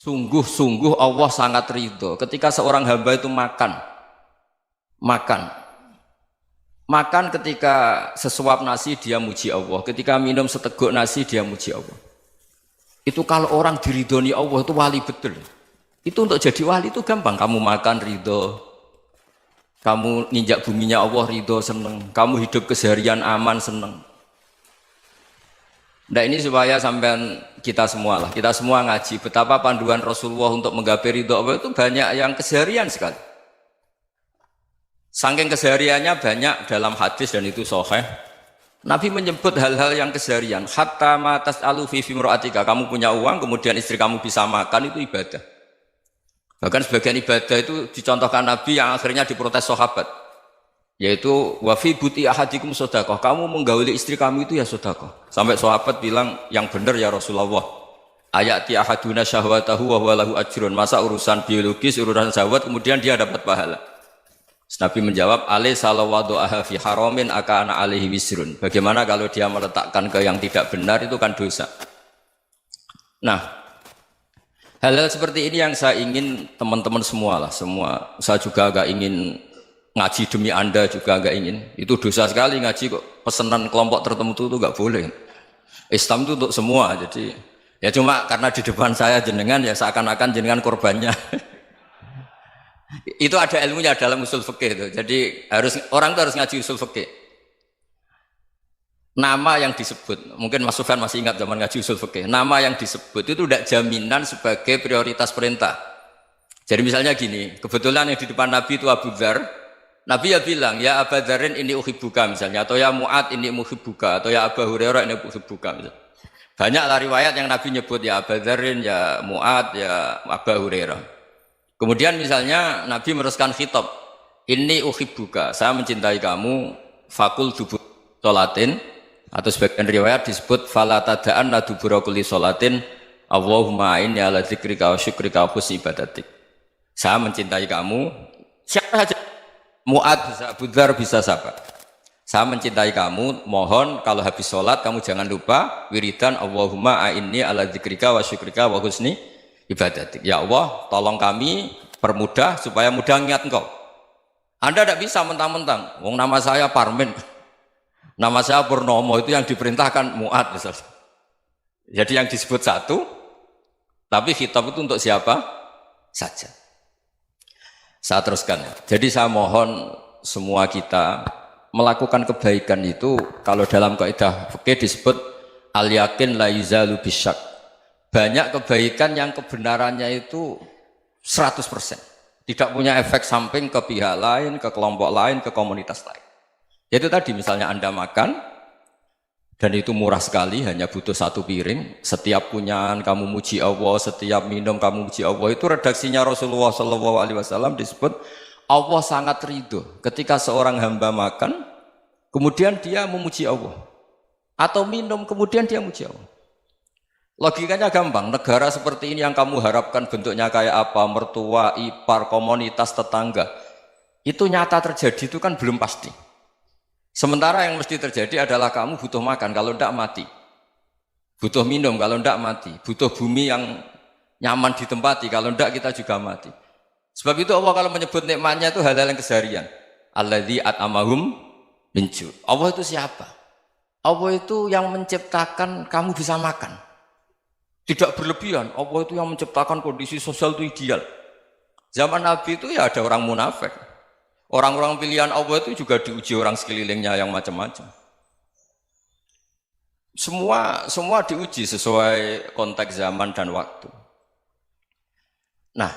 Sungguh-sungguh Allah sangat ridho ketika seorang hamba itu makan ketika sesuap nasi dia muji Allah, ketika minum seteguk nasi dia muji Allah. Itu kalau orang diridhoni Allah itu wali betul. Itu untuk jadi wali itu gampang, kamu makan ridho, kamu ninjak buminya Allah ridho seneng, kamu hidup keseharian aman seneng. Nah ini supaya sampean kita semua ngaji betapa panduan Rasulullah untuk menggapai ridho Allah itu banyak yang keseharian sekali. Saking kesehariannya banyak dalam hadis dan itu sahih. Nabi menyebut hal-hal yang keseharian. Hatta ma tas'alu fi imra'atika, kamu punya uang kemudian istri kamu bisa makan itu ibadah. Bahkan sebagian ibadah itu dicontohkan Nabi yang akhirnya diprotes sahabat. Yaitu wafi buti ahadikum sodakoh, kamu menggauli istri kamu itu ya sodakoh. Sampai sahabat bilang yang benar ya Rasulullah. Ayati ahaduna syahwatahu wa huwa lahu ajrun. Masa urusan biologis, urusan syahwat kemudian dia dapat pahala. Nabi menjawab, alai salawadu'aha fi haramin akana alaihi wisrun. Bagaimana kalau dia meletakkan ke yang tidak benar itu kan dosa. Nah, hal-hal seperti ini yang saya ingin teman-teman semua. Saya juga agak ingin ngaji demi Anda juga agak ingin. Itu dosa sekali ngaji kok pesanan kelompok tertentu itu enggak boleh. Islam itu untuk semua. Jadi ya cuma karena di depan saya jenengan ya seakan-akan jenengan korbannya. Itu ada ilmunya dalam usul fikih itu. Jadi orang itu harus ngaji usul fikih. Nama yang disebut, mungkin Mas Sufyan masih ingat zaman ngaji usul fikih. Nama yang disebut itu tidak jaminan sebagai prioritas perintah. Jadi misalnya gini, kebetulan yang di depan Nabi itu Abu Dzar. Nabi ya bilang, ya Aba Dzarin ini uhibbuka misalnya, atau ya Mu'ad ini muhibbuka, atau ya Abu Hurairah ini uhibbuka misalnya. Banyaklah riwayat yang Nabi nyebut ya Aba Dzarin, ya Mu'ad, ya Abu Hurairah. Kemudian misalnya Nabi meneruskan khitab, ini uhibbuka, saya mencintai kamu, fakul dubur sholatin, atau sebagian riwayat disebut fala tada'an la dubura kulli sholatin, Allahumma inni ala dzikrika wa syukrika wa husni ibadatik. Saya mencintai kamu, siapa saja. Mu'ad bisa, Abu Dzar bisa siapa? Saya mencintai kamu, mohon kalau habis sholat kamu jangan lupa wiridan Allahumma a'inni ala dzikrika wa syukrika wa husni ibadatik. Ya Allah, tolong kami permudah supaya mudah ingat engkau. Anda tidak bisa mentang-mentang, wong nama saya Parmin, nama saya Purnomo, itu yang diperintahkan Mu'ad misalnya. Jadi yang disebut satu, tapi khitab itu untuk siapa saja. Saya teruskan. Jadi saya mohon semua kita melakukan kebaikan itu kalau dalam kaidah fikih disebut al yakin la yuzalu bisyak. Banyak kebaikan yang kebenarannya itu 100%. Tidak punya efek samping ke pihak lain, ke kelompok lain, ke komunitas lain. Yaitu tadi misalnya Anda makan dan itu murah sekali, hanya butuh satu piring. Setiap punyaan kamu muji Allah, setiap minum kamu muji Allah. Itu redaksinya Rasulullah SAW disebut Allah sangat ridho ketika seorang hamba makan, kemudian dia memuji Allah. Atau minum, kemudian dia muji Allah. Logikanya gampang, negara seperti ini yang kamu harapkan bentuknya kayak apa, mertua, ipar, komunitas, tetangga. Itu nyata terjadi itu kan belum pasti. Sementara yang mesti terjadi adalah kamu butuh makan, kalau tidak mati. Butuh minum, kalau tidak mati. Butuh bumi yang nyaman ditempati, kalau tidak kita juga mati. Sebab itu Allah kalau menyebut nikmatnya itu hal-hal yang keseharian. Alladzi at'amahum min ju'. Allah itu siapa? Allah itu yang menciptakan kamu bisa makan. Tidak berlebihan. Allah itu yang menciptakan kondisi sosial itu ideal. Zaman Nabi itu ya ada orang munafik. Orang-orang pilihan Allah itu juga diuji orang sekelilingnya yang macam-macam. Semua diuji sesuai konteks zaman dan waktu. Nah,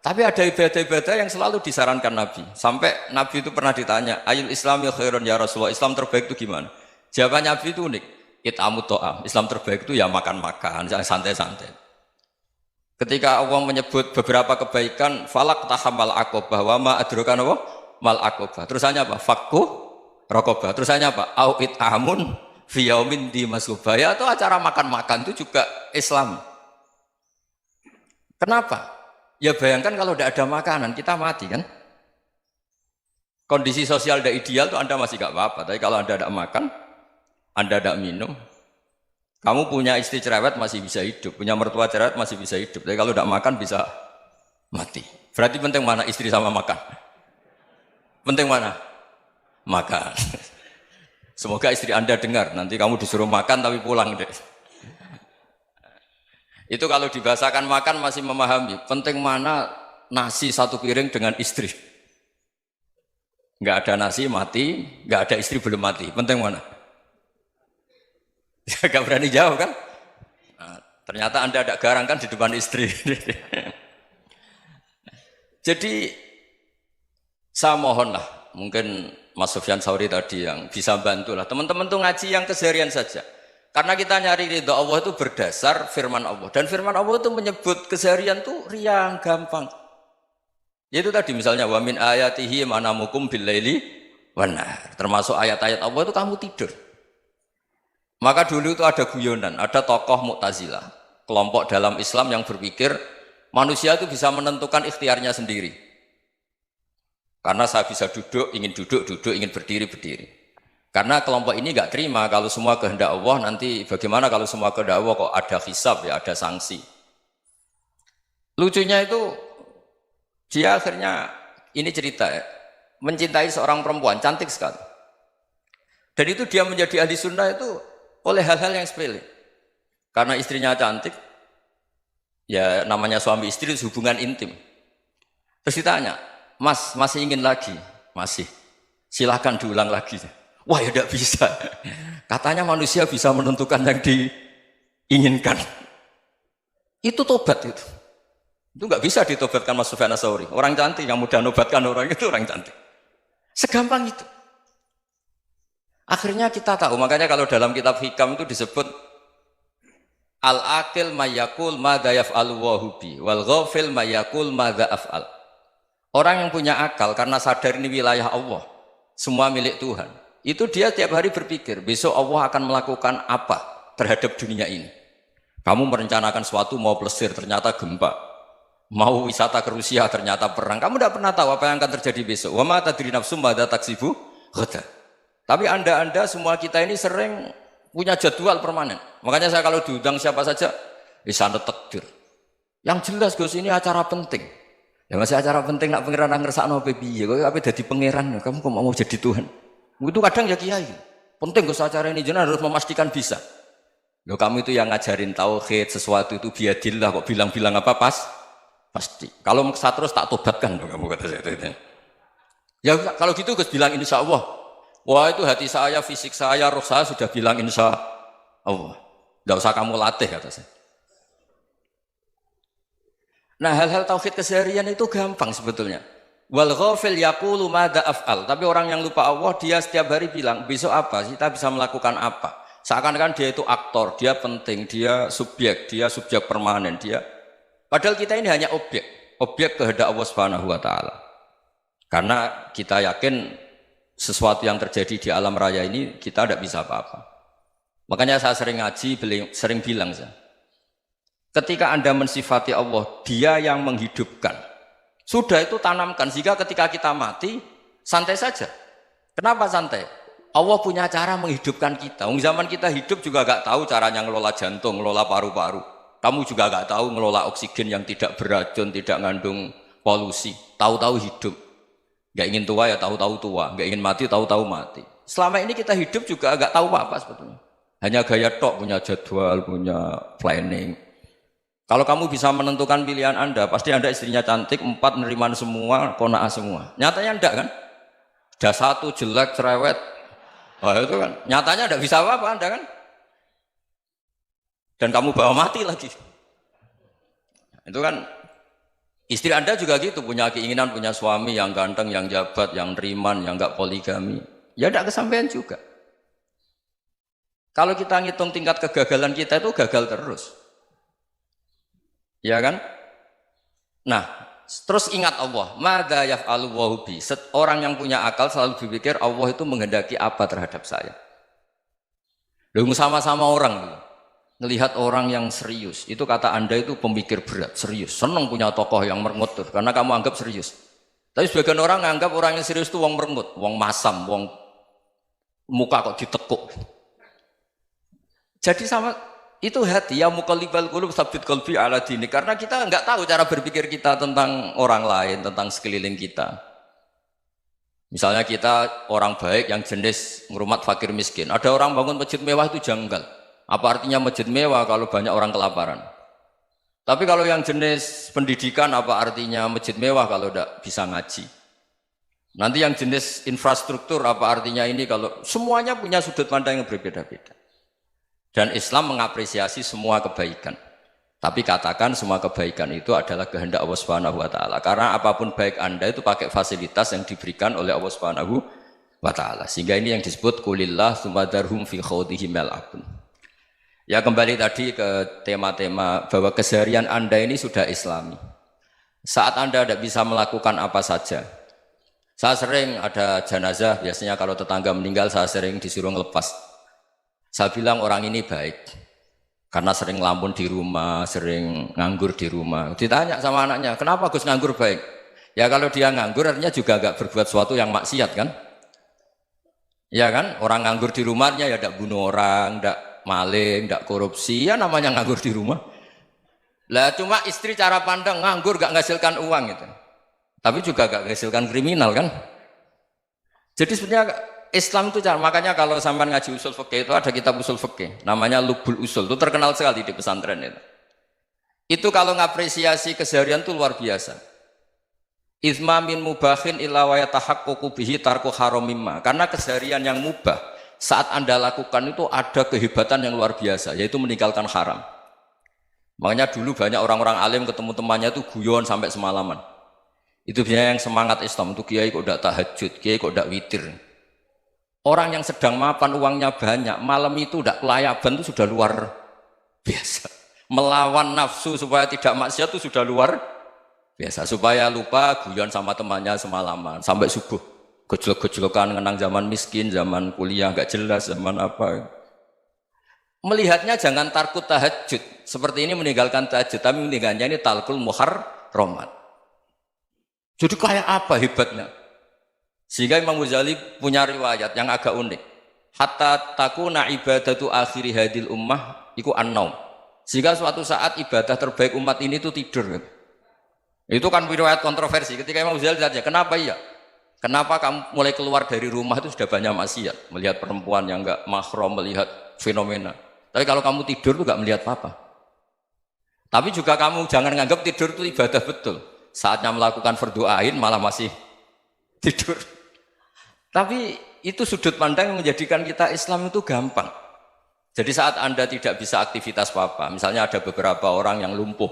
tapi ada ibadah-ibadah yang selalu disarankan Nabi. Sampai Nabi itu pernah ditanya, ayul islami khairun ya Rasulullah, Islam terbaik itu gimana? Jawaban Nabi itu unik. It'amut to'am. Islam terbaik itu ya makan-makan, santai-santai. Ketika Allah menyebut beberapa kebaikan, falak tahamal aqobah wa ma adrokan Allah mal aqobah. Terusannya apa? Fakku raqobah. Terusannya apa? Au it'amun fi yaumin di masubah. Ya, itu acara makan-makan itu juga Islam. Kenapa? Ya bayangkan kalau tidak ada makanan, kita mati kan? Kondisi sosial tidak ideal itu Anda masih gak apa-apa. Tapi kalau Anda tidak makan, Anda tidak minum, Kamu punya istri cerewet masih bisa hidup, punya mertua cerewet masih bisa hidup. Tapi kalau tidak makan bisa mati. Berarti penting mana istri sama makan? Penting mana? Makan. Semoga istri Anda dengar, nanti kamu disuruh makan tapi pulang deh. Itu kalau dibahasakan makan masih memahami. Penting mana nasi satu piring dengan istri. Nggak ada nasi mati, nggak ada istri belum mati. Penting mana? Gak berani jawab kan? Nah, ternyata Anda ada garang kan di depan istri. Jadi saya mohonlah, mungkin Mas Sufyan Sauri tadi yang bisa bantu lah. Teman-teman tuh ngaji yang keseharian saja. Karena kita nyari ridha Allah itu berdasar firman Allah. Dan firman Allah itu menyebut keseharian tuh riang, gampang. Yaitu tadi misalnya wa min ayatihi manamukum billaili wan nahar. Termasuk ayat-ayat Allah itu kamu tidur. Maka dulu itu ada guyonan, ada tokoh Mu'tazilah, kelompok dalam Islam yang berpikir manusia itu bisa menentukan ikhtiarnya sendiri. Karena saya bisa duduk, ingin berdiri, berdiri. Karena kelompok ini nggak terima kalau semua kehendak Allah, nanti bagaimana kalau semua kehendak Allah kok ada hisab ya, ada sanksi. Lucunya itu dia akhirnya, ini cerita ya, mencintai seorang perempuan, cantik sekali. Dan itu dia menjadi ahli sunnah itu oleh hal-hal yang sepele. Karena istrinya cantik, ya namanya suami istri itu hubungan intim. Terus ditanya, Mas, masih ingin lagi? Masih. Silahkan diulang lagi. Wah ya tidak bisa. Katanya manusia bisa menentukan yang diinginkan. Itu tobat itu. Itu nggak bisa ditobatkan Mas Sufyan Ats-Tsauri. Orang cantik yang mudah nobatkan orang itu orang cantik. Segampang itu. Akhirnya kita tahu, makanya kalau dalam kitab Hikam itu disebut al-akil mayyakul madza yaf'alu wa hubi wal ghafil mayyakul madza af'al. Orang yang punya akal karena sadar ini wilayah Allah, semua milik Tuhan. Itu dia tiap hari berpikir, besok Allah akan melakukan apa terhadap dunia ini. Kamu merencanakan suatu mau plesir ternyata gempa. Mau wisata ke Rusia ternyata perang. Kamu tidak pernah tahu apa yang akan terjadi besok. Wa ma tadri nafsum madza taksibu ghadan. Tapi anda semua kita ini sering punya jadwal permanen. Makanya saya kalau diundang siapa saja, bisa takdir. Yang jelas Gus ini acara penting. Ya masih acara penting nak pangeran ngersakno piye? Kowe ape dadi pangeran, kamu kok mau jadi Tuhan? Itu kadang ya kiai. Penting Gus acara ini jenengan harus memastikan bisa. Loh kamu itu yang ngajarin tauhid, sesuatu itu biadillah kok bilang-bilang apa pasti. Kalau maksa terus tak tobatkan kamu kata saya. Ya kalau gitu Gus bilang insya Allah. Wah itu hati saya, fisik saya, roh saya sudah bilang insya Allah. Tidak usah kamu latih kata saya. Nah hal-hal tauhid keseharian itu gampang sebetulnya. Wal ghafil yaqulu madza af'al. Tapi orang yang lupa Allah dia setiap hari bilang besok apa? Kita bisa melakukan apa? Seakan-akan dia itu aktor, dia penting, dia subjek permanen, dia. Padahal kita ini hanya objek kehendak Allah Subhanahu wa taala. Karena kita yakin sesuatu yang terjadi di alam raya ini kita tidak bisa apa-apa. Makanya saya sering ngaji, sering bilang saya, ketika Anda mensifati Allah, Dia yang menghidupkan. Sudah itu tanamkan sehingga ketika kita mati santai saja. Kenapa santai? Allah punya cara menghidupkan kita. Zaman kita hidup juga gak tahu caranya ngelola jantung, ngelola paru-paru. Kamu juga gak tahu ngelola oksigen yang tidak beracun, tidak mengandung polusi. Tahu-tahu hidup. Gak ingin tua ya tahu-tahu tua, gak ingin mati tahu-tahu mati. Selama ini kita hidup juga gak tahu apa sebetulnya. Hanya gaya tok, punya jadwal, punya planning. Kalau kamu bisa menentukan pilihan Anda, pasti Anda istrinya cantik, 4 neriman semua, kona'ah semua. Nyatanya enggak kan? Ada 1 jelek, cerewet. Oh itu kan, nyatanya enggak bisa apa-apa Anda kan? Dan kamu bawa mati lagi. Itu kan, istri Anda juga gitu, punya keinginan, punya suami yang ganteng, yang jabat, yang neriman, yang enggak poligami. Ya enggak kesampaian juga. Kalau kita ngitung tingkat kegagalan kita itu gagal terus. Ya kan? Nah, terus ingat Allah, madza yaf'alu wa hubi. Orang yang punya akal selalu berpikir Allah itu menghendaki apa terhadap saya. Loh sama-sama orang ngelihat orang yang serius. Itu kata Anda itu pemikir berat, serius. Senang punya tokoh yang merengut karena kamu anggap serius. Tapi sebagian orang anggap orang yang serius itu wong merengut, wong masam, wong muka kok ditekuk. Jadi sama Itu hati, ya muqallibal qulub tsabbit qalbi ala dinik. Karena kita nggak tahu cara berpikir kita tentang orang lain, tentang sekeliling kita. Misalnya kita orang baik yang jenis ngrumat fakir miskin. Ada orang bangun masjid mewah itu janggal. Apa artinya masjid mewah kalau banyak orang kelaparan? Tapi kalau yang jenis pendidikan, apa artinya masjid mewah kalau tidak bisa ngaji? Nanti yang jenis infrastruktur, apa artinya ini kalau semuanya punya sudut pandang yang berbeda-beda. Dan Islam mengapresiasi semua kebaikan. Tapi katakan semua kebaikan itu adalah kehendak Allah Subhanahu wa taala. Karena apapun baik Anda itu pakai fasilitas yang diberikan oleh Allah Subhanahu wa taala. Sehingga ini yang disebut kulillah sumadarhum fi khawdihim yal'abun. Ya kembali tadi ke tema-tema bahwa keseharian Anda ini sudah Islami. Saat Anda tidak bisa melakukan apa saja. Saya sering ada jenazah, biasanya kalau tetangga meninggal saya sering disuruh ngelepas. Saya bilang orang ini baik karena sering ngelamun di rumah, sering nganggur di rumah. Ditanya sama anaknya, kenapa Gus nganggur baik? Ya kalau dia nganggur artinya juga agak berbuat sesuatu yang maksiat kan? Ya kan? Orang nganggur di rumahnya ya tidak bunuh orang, tidak maling, tidak korupsi, ya namanya nganggur di rumah. Lah cuma istri cara pandang nganggur gak menghasilkan uang itu. Tapi juga gak menghasilkan kriminal kan? Jadi sebenarnya Islam itu makanya kalau sampai ngaji usul fikih itu ada kitab usul fikih namanya Lubul Usul, itu terkenal sekali di pesantren itu. Itu kalau ngapresiasi keseharian itu luar biasa. Izma min mubahin illa wa yatahaqququ bihi tarku haramimma. Karena keseharian yang mubah saat Anda lakukan itu ada kehebatan yang luar biasa, yaitu meninggalkan haram. Makanya dulu banyak orang-orang alim ketemu temannya itu guyon sampai semalaman. Itu biasanya yang semangat Islam itu kiai kok tidak tahajud, kiai kok tidak witir. Orang yang sedang mapan uangnya banyak, malam itu tidak kelayaban itu sudah luar biasa. Melawan nafsu supaya tidak maksiat itu sudah luar biasa. Supaya lupa guyon sama temannya semalaman sampai subuh. Gejolak-gejolokan mengenang zaman miskin, zaman kuliah nggak jelas, zaman apa. Melihatnya jangan tarkut tahajud. Seperti ini meninggalkan tahajud, tapi meninggalnya ini talkul muharramat. Jadi kayak apa hebatnya? Sehingga Imam Ghazali punya riwayat yang agak unik. Hatta takuna ibadatu akhiri hadil ummah iku an-naum. Sehingga suatu saat ibadah terbaik umat ini itu tidur. Itu kan riwayat kontroversi. Ketika Imam Ghazali tanya, kenapa iya? Kenapa kamu mulai keluar dari rumah itu sudah banyak maksiat? Melihat perempuan yang enggak mahram, melihat fenomena. Tapi kalau kamu tidur itu enggak melihat apa-apa. Tapi juga kamu jangan nganggap tidur itu ibadah betul. Saatnya melakukan fardu ain malah masih tidur. Tapi itu sudut pandang yang menjadikan kita Islam itu gampang. Jadi saat Anda tidak bisa aktivitas apa-apa, misalnya ada beberapa orang yang lumpuh.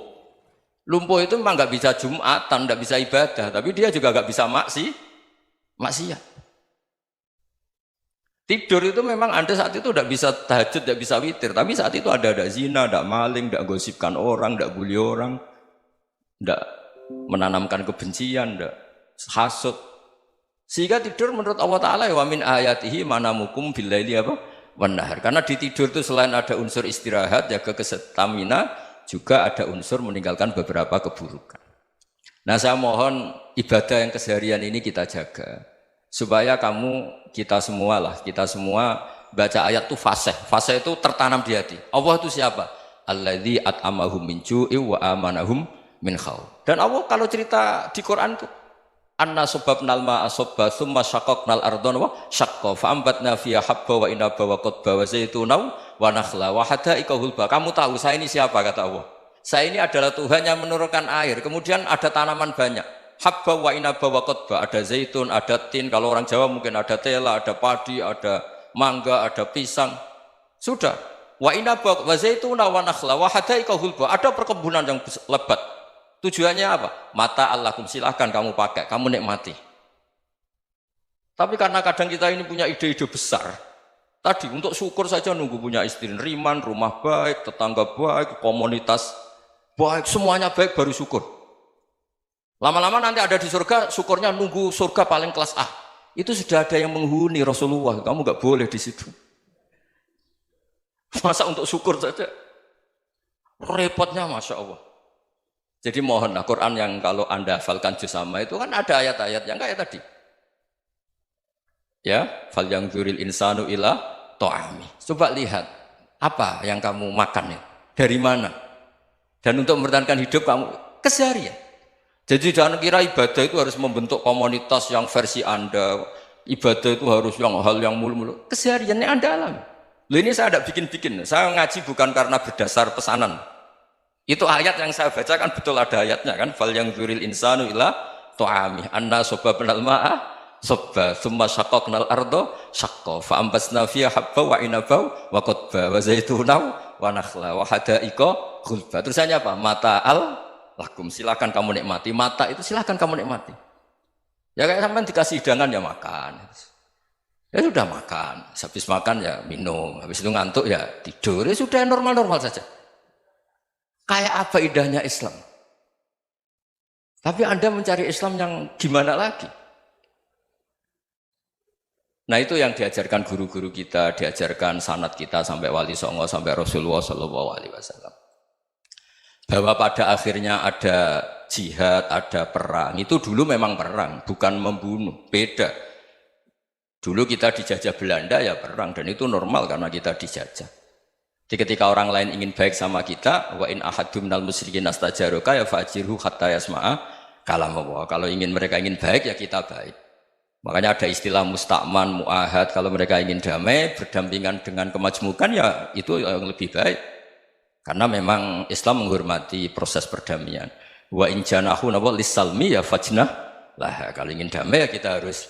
Lumpuh itu memang nggak bisa Jumatan, nggak bisa ibadah, tapi dia juga nggak bisa maksiat. Tidur itu memang Anda saat itu tidak bisa tahajud, tidak bisa witir, tapi saat itu ada zina, ada maling, tidak gosipkan orang, tidak bully orang, tidak menanamkan kebencian, tidak hasud. Sehingga tidur menurut Allah Ta'ala wa min ayatihi manamukum billaili apa? Wan-nahar. Karena di tidur itu selain ada unsur istirahat, jaga kestamina, juga ada unsur meninggalkan beberapa keburukan. Nah saya mohon ibadah yang keseharian ini kita jaga. Supaya kita semua baca ayat itu fasih. Fasih itu tertanam di hati. Allah itu siapa? Alladzi at'amahum min ju'i wa amanahum min khauf. Dan Allah kalau cerita di Quran itu anna sababnal ma'a sabba thumma syaqaqnal ardhan wa syaqqa fa ambatna fiha habba wa inaba wa qadba wa zaituna wa nakhla wa hadaika hulba. Kamu tahu saya ini siapa kata Allah? Saya ini adalah Tuhan yang menurunkan air. Kemudian ada tanaman banyak. Habba wa inaba wa qadba, ada zaitun, ada tin, kalau orang Jawa mungkin ada tela, ada padi, ada mangga, ada pisang. Sudah. Wa inaba wa zaituna wa nakhla wa hadaika hulba. Ada perkebunan yang lebat. Tujuannya apa? Mata Allahkum, silahkan kamu pakai, kamu nikmati. Tapi karena kadang kita ini punya ide-ide besar. Tadi untuk syukur saja nunggu punya istri riman, rumah baik, tetangga baik, komunitas baik, semuanya baik baru syukur. Lama-lama nanti ada di surga, syukurnya nunggu surga paling kelas A. Itu sudah ada yang menghuni Rasulullah, kamu nggak boleh di situ. Masa untuk syukur saja? Repotnya Masya Allah. Jadi mohonlah Quran yang kalau Anda hafalkan juz sama itu kan ada ayat-ayat yang kayak tadi. Ya, fal yang dzuril insanu ila ta'ami. Coba lihat Apa yang kamu makan ya? Dari mana? Dan untuk mempertahankan hidup kamu keseharian. Jadi jangan kira ibadah itu harus membentuk komunitas yang versi Anda. Ibadah itu harus yang hal yang mulu-mulu. Kesehariannya Anda alami. Loh ini saya tidak bikin-bikin. Saya ngaji bukan karena berdasar pesanan. Itu ayat yang saya baca kan betul ada ayatnya kan. Fal yang dzuril insanu ila ta'ami anna sobabnal ma'a sobba thumma syaqqaqnal ardo syaqqa fa ambasna fiha habba wa inaba wa qadba wa zaituna wa nakhla wa hadaika ghulba. Terusannya apa? Mata'al lakum, silakan kamu nikmati. Mata itu silakan kamu nikmati. Ya kayak sampean dikasih hidangan ya makan. Ya sudah makan, habis makan ya minum, habis itu ngantuk ya tidur. Ya sudah normal-normal saja. Kayak apa indahnya Islam? Tapi Anda mencari Islam yang gimana lagi? Nah itu yang diajarkan guru-guru kita, diajarkan sanad kita sampai Wali Songo, sampai Rasulullah SAW. Bahwa pada akhirnya ada jihad, ada perang. Itu dulu memang perang, bukan membunuh, beda. Dulu kita dijajah Belanda ya perang, dan itu normal karena kita dijajah. Jadi ketika orang lain ingin baik sama kita, wa in ahadum minal musyrikin astajaroka ya fajirhu hatta yasma'a kalam Allah. Kalau mereka ingin baik ya kita baik. Makanya ada istilah mustakman, mu'ahad. Kalau mereka ingin damai, berdampingan dengan kemajmukan ya itu yang lebih baik. Karena memang Islam menghormati proses perdamaian. Wa in janahu lis-salmi ya fajnah lah. Kalau ingin damai ya kita harus